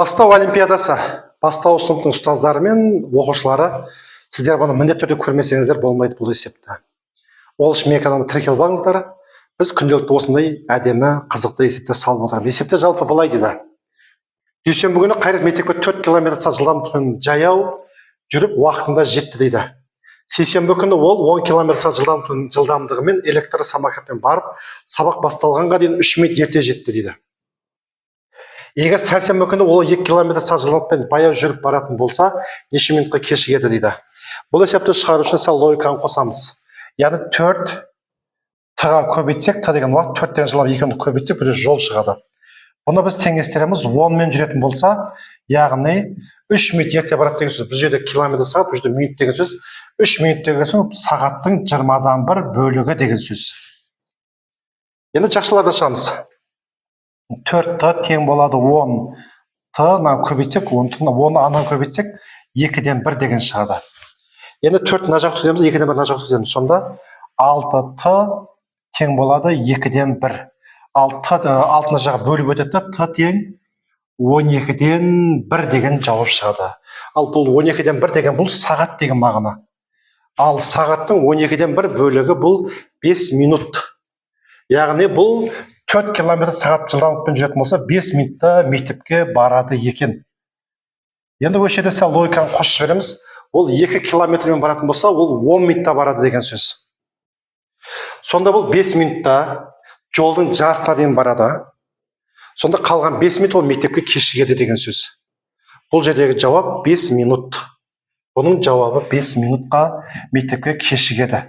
Бастау олимпиадасы. Бастау сыныптың ұстаздары мен оқушылары, сіздер бұны міндетті түрде көрмесеңіздер болмайды бұл есепті. Ол үшін экранға тіркеліп алыңыздар. Біз күнделікті осындай әдемі, қызықты есептер салып отырмыз. Есепте жалпы былай дейді. Дүйсенбі күні Қайрат мектепке 4 км жылдамдықпен жаяу жүріп уақытында жетті дейді. Сейсенбі күні ол 10 км жылдамдығымен электр самокатпен барып, сабақ басталғанға дейін 3 минут ерте жетті дейді. Егер сәрсенбі күні ол 2 км жылдамдықпен баяу жүріп баратын болса, неше минутқа кешігеді дейді. Бұл есепті шығару үшін сәл логиканы қосамыз. Яғни 4 т-ға көбейтсек, т деген уақыт 4-тен жылап 2-ні көбейтсек, бір жол шығады. Бұны біз теңестіреміз, 10 мен жүретін болса, яғни 3 минут ерте барады деген сөз. Біз жерде километр сағат, бұл жерде минут деген сөз. 3 минут деген сөз сағаттың 20-дан 1 бөлігі деген сөз. Енді жақшыларды ашамыз. 4-т тең болады 10 т-нан көбейтсек, 10-ны анан көбейтсек, 2-ден 1 деген шығады. Енді 4-ті мына жаққа өткіземіз, 2-ден 1 мына жаққа өткіземіз. Сонда 6-т тең болады 2-ден 1. Ал 6-ны жаққа бөліп өтеді, т тең 12-ден 1 деген жауап шығады. Ал бұл 12-ден 1 деген бұл сағат деген мағына. Ал сағаттың 12-ден 1 бөлігі бұл 5 минут. Яғни бұл 4 км сағат жылдамдықпен жүретін болса, 5 минутта мектепке барады екен. Енді осы жерде сәл логиканы қосып жібереміз. Ол 2 километрмен баратын болса, ол 10 минутта барады деген сөз. Сонда бұл 5 минутта жолдың жартысына дейін барады. Сонда қалған 5 минут ол мектепке кешігеді деген сөз. Бұл жердегі жауап 5 минут. Бұның жауабы 5 минутқа мектепке кешігеді.